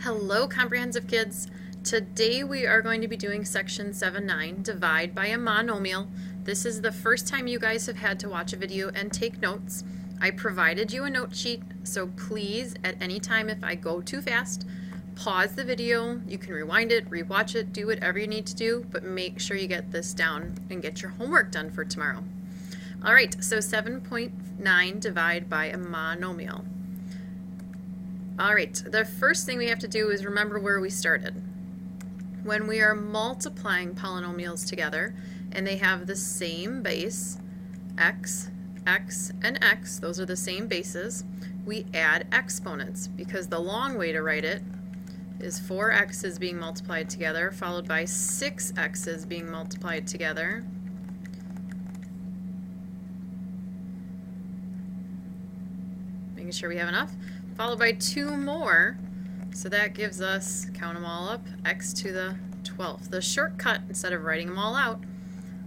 Hello, comprehensive kids. Today we are going to be doing section 7-9, divide by a monomial. This is the first time you guys have had to watch a video and take notes. I provided you a note sheet, so please, at any time if I go too fast, pause the video. You can rewind it, rewatch it, do whatever you need to do, but make sure you get this down and get your homework done for tomorrow. All right, so 7.9, divide by a monomial. All right, the first thing we have to do is remember where we started. When we are multiplying polynomials together and they have the same base, x, x, and x, those are the same bases, we add exponents because the long way to write it is 4x's being multiplied together followed by 6x's being multiplied together. Making sure we have enough. Followed by 2 more, so that gives us, count them all up, x to the 12th. The shortcut, instead of writing them all out,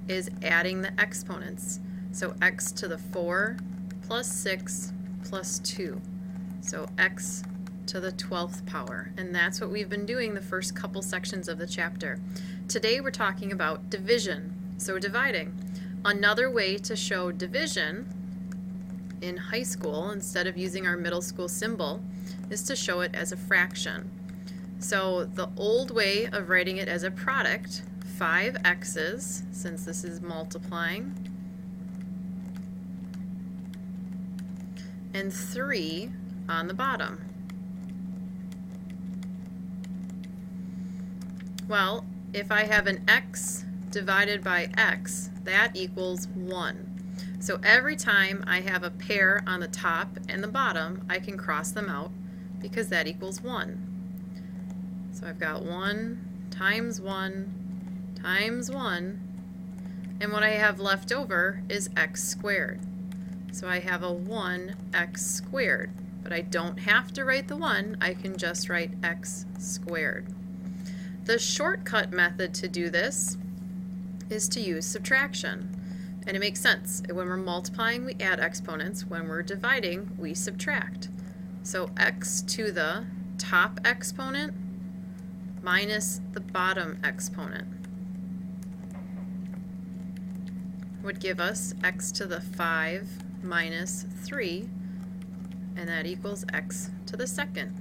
is adding the exponents. So x to the 4 plus 6 plus 2. So x to the 12th power. And that's what we've been doing the first couple sections of the chapter. Today we're talking about division, so dividing. Another way to show division in high school, instead of using our middle school symbol, is to show it as a fraction. So the old way of writing it as a product, 5x's, since this is multiplying, and 3 on the bottom. Well, if I have an x divided by x, that equals 1. So every time I have a pair on the top and the bottom, I can cross them out because that equals 1. So I've got 1 times 1 times 1, and what I have left over is x squared. So I have a 1x squared, but I don't have to write the 1, I can just write x squared. The shortcut method to do this is to use subtraction. And it makes sense. When we're multiplying, we add exponents. When we're dividing, we subtract. So x to the top exponent minus the bottom exponent would give us x to the 5 minus 3, and that equals x to the second.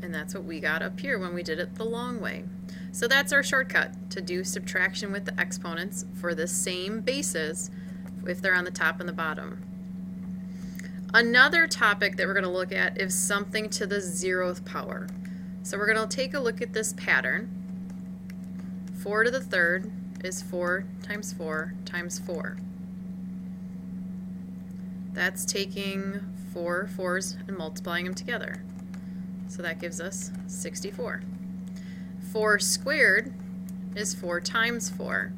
And that's what we got up here when we did it the long way. So that's our shortcut, to do subtraction with the exponents for the same bases if they're on the top and the bottom. Another topic that we're going to look at is something to the 0th power. So we're going to take a look at this pattern. 4 to the 3rd is 4 times 4 times 4. That's taking 4 4s and multiplying them together. So that gives us 64. 4 squared is 4 times 4,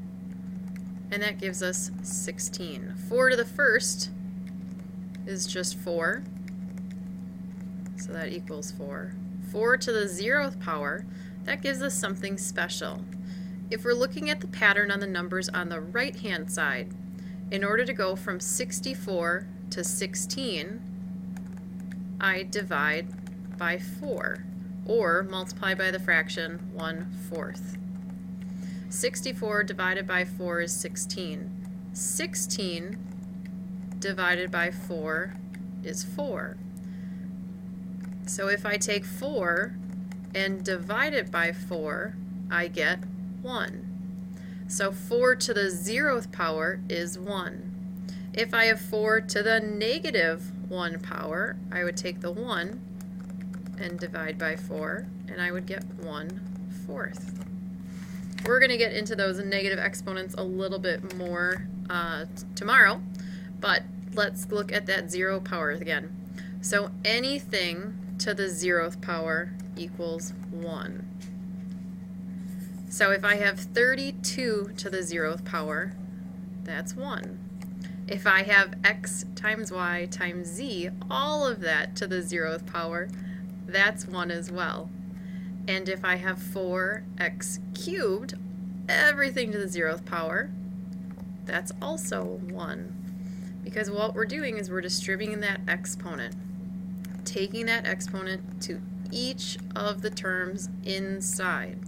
and that gives us 16. 4 to the 1st is just 4, so that equals 4. 4 to the 0th power, that gives us something special. If we're looking at the pattern on the numbers on the right-hand side, in order to go from 64 to 16, I divide by 4. Or multiply by the fraction 1/4. 64 divided by 4 is 16. 16 divided by 4 is 4. So if I take 4 and divide it by 4, I get 1. So 4 to the 0th power is 1. If I have 4 to the negative 1 power, I would take the 1 and divide by 4, and I would get 1/4. We're going to get into those negative exponents a little bit more tomorrow, but let's look at that 0 power again. So anything to the 0th power equals 1. So if I have 32 to the 0th power, that's 1. If I have x times y times z, all of that to the 0th power, that's 1 as well. And if I have 4x cubed, everything to the 0th power, that's also 1. Because what we're doing is we're distributing that exponent. taking that exponent to each of the terms inside.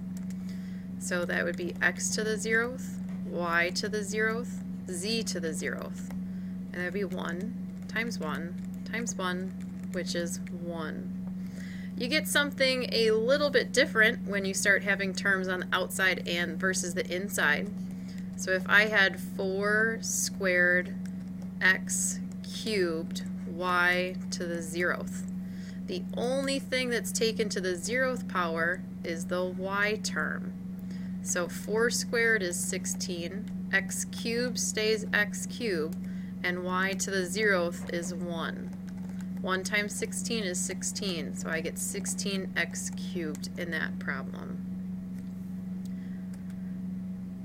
So that would be x to the 0th, y to the 0th, z to the 0th. And that would be 1 times 1 times 1, which is 1. You get something a little bit different when you start having terms on the outside and versus the inside. So if I had 4 squared x cubed y to the 0th, the only thing that's taken to the 0th power is the y term. So 4 squared is 16, x cubed stays x cubed, and y to the 0th is 1. 1 times 16 is 16, so I get 16x cubed in that problem.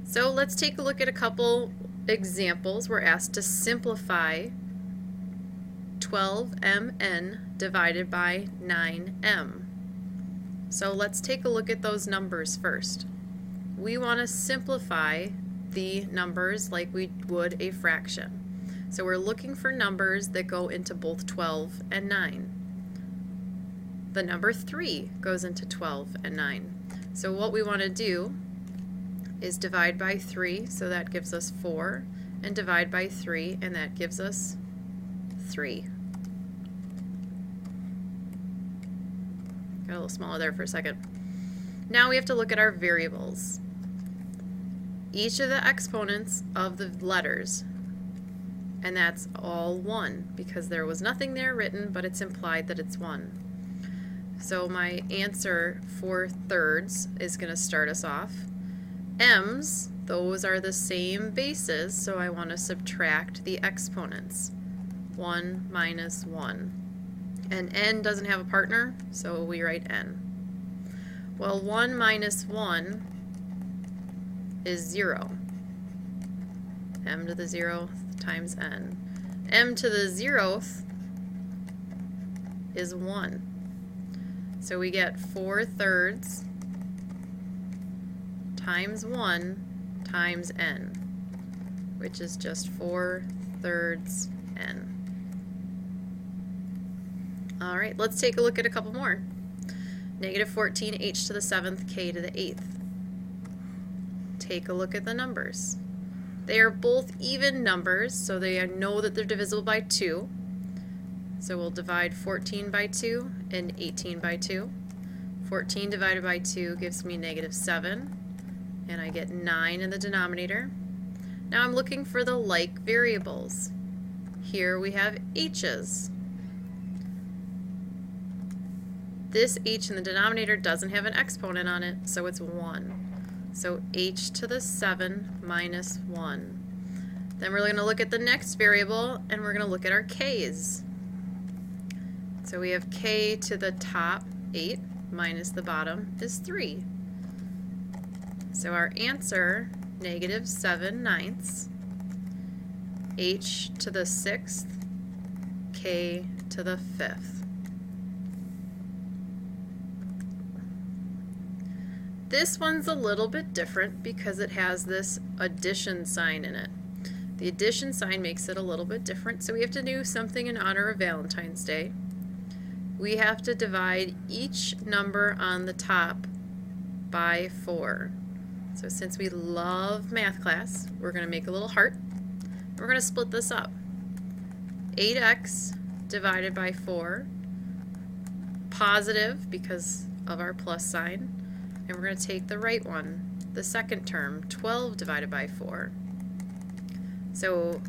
So let's take a look at a couple examples. We're asked to simplify 12mn divided by 9m. So let's take a look at those numbers first. We want to simplify the numbers like we would a fraction. So we're looking for numbers that go into both 12 and 9. The number 3 goes into 12 and 9. So what we want to do is divide by 3, so that gives us 4, and divide by 3, and that gives us 3. Got a little smaller there for a second. Now we have to look at our variables. Each of the exponents of the letters, and that's all 1 because there was nothing there written, but it's implied that it's 1. So my answer for thirds is going to start us off. M's, those are the same bases, so I want to subtract the exponents. 1 minus 1. And n doesn't have a partner, so we write n. Well, 1 minus 1 is 0. M to the 0th times n. M to the 0th is 1. So we get 4 thirds times 1 times n, which is just 4 thirds n. Alright, let's take a look at a couple more. Negative 14 h to the 7th, k to the 8th. Take a look at the numbers. They are both even numbers, so they know that they're divisible by 2. So we'll divide 14 by 2 and 18 by 2. 14 divided by 2 gives me negative 7, and I get 9 in the denominator. Now I'm looking for the like variables. Here we have h's. This h in the denominator doesn't have an exponent on it, so it's 1. So h to the 7 minus 1. Then we're going to look at the next variable, and we're going to look at our k's. So we have k to the top 8 minus the bottom is 3. So our answer, negative 7/9, h to the 6th, k to the 5th. This one's a little bit different because it has this addition sign in it. The addition sign makes it a little bit different, so we have to do something in honor of Valentine's Day. We have to divide each number on the top by 4. So since we love math class, we're going to make a little heart. We're going to split this up. 8x divided by 4, positive because of our plus sign. And we're going to take the right one, the second term, 12 divided by 4. So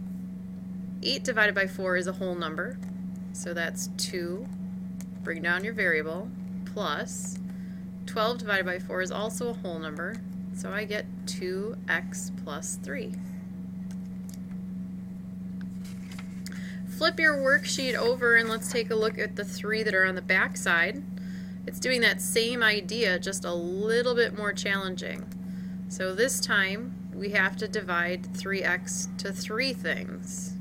8 divided by 4 is a whole number, so that's 2. Bring down your variable, plus 12 divided by 4 is also a whole number, so I get 2x plus 3. Flip your worksheet over and let's take a look at the 3 that are on the back side. It's doing that same idea, just a little bit more challenging. So this time, we have to divide 3x to 3 things.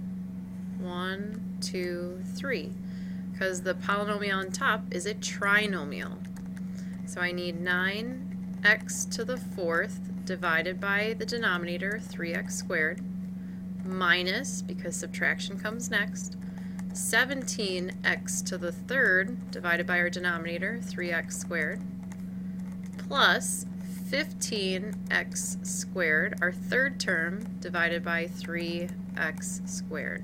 1, 2, 3. Because the polynomial on top is a trinomial. So I need 9x to the 4th divided by the denominator, 3x squared, minus, because subtraction comes next, 17x to the third divided by our denominator, 3x squared, plus 15x squared, our third term, divided by 3x squared.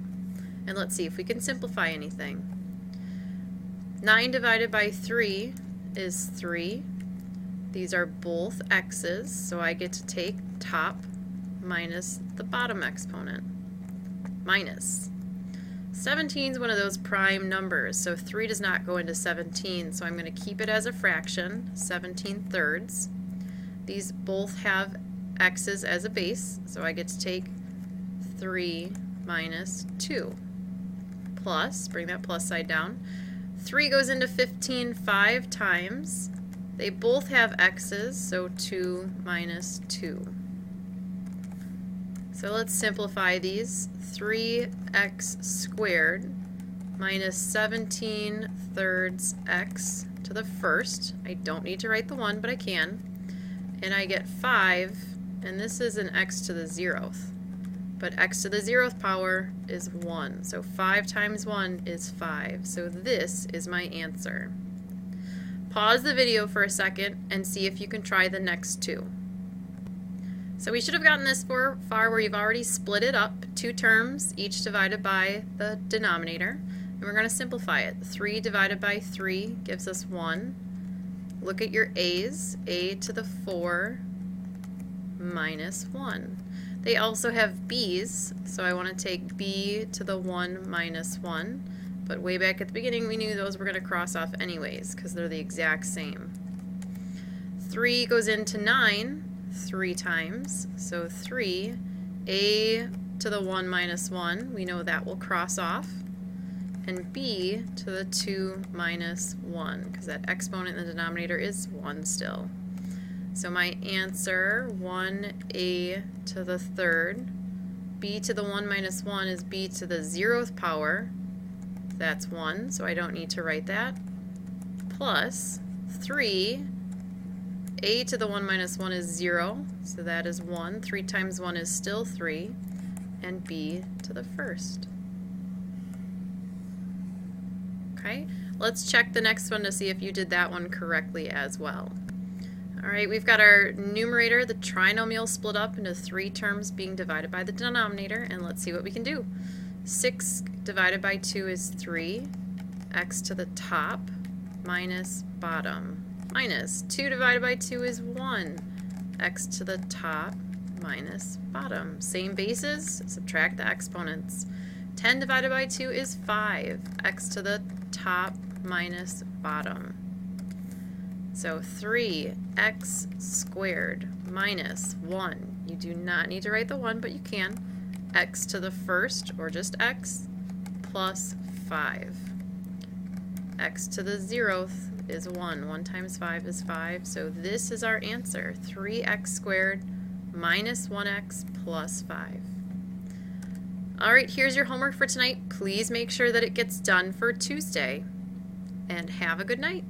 And let's see if we can simplify anything. 9 divided by 3 is 3. These are both x's, so I get to take top minus the bottom exponent. Minus. 17 is one of those prime numbers, so 3 does not go into 17, so I'm going to keep it as a fraction, 17 thirds. These both have x's as a base, so I get to take 3 minus 2. Plus, bring that plus side down. 3 goes into 15 5 times. They both have x's, so 2 minus 2. So let's simplify these. 3x squared minus 17 thirds x to the first. I don't need to write the 1, but I can. And I get 5, and this is an x to the 0th. But x to the 0th power is 1. So 5 times 1 is 5. So this is my answer. Pause the video for a second and see if you can try the next two. So we should have gotten this far where you've already split it up, 2 terms, each divided by the denominator. And we're going to simplify it. 3 divided by 3 gives us 1. Look at your a's. A to the 4 minus 1. They also have b's, so I want to take b to the 1 minus 1. But way back at the beginning we knew those were going to cross off anyways because they're the exact same. 3 goes into 9 3 times, so 3. A to the 1 minus 1, we know that will cross off. And b to the 2 minus 1, because that exponent in the denominator is 1 still. So my answer, 1a to the third. B to the 1 minus 1 is b to the 0th power. That's 1, so I don't need to write that. Plus 3. A to the 1 minus 1 is 0, so that is 1. 3 times 1 is still 3. And b to the first. Okay, let's check the next one to see if you did that one correctly as well. Alright, we've got our numerator, the trinomial, split up into 3 terms being divided by the denominator, and let's see what we can do. 6 divided by 2 is 3, x to the top minus bottom. Minus 2 divided by 2 is 1, x to the top minus bottom. Same bases, subtract the exponents. 10 divided by 2 is 5, x to the top minus bottom. So 3x squared minus 1. You do not need to write the 1, but you can. X to the first, or just x, plus 5. X to the 0th is 1. 1 times 5 is 5. So this is our answer, 3x squared minus 1x plus 5. Alright, here's your homework for tonight. Please make sure that it gets done for Tuesday. And have a good night.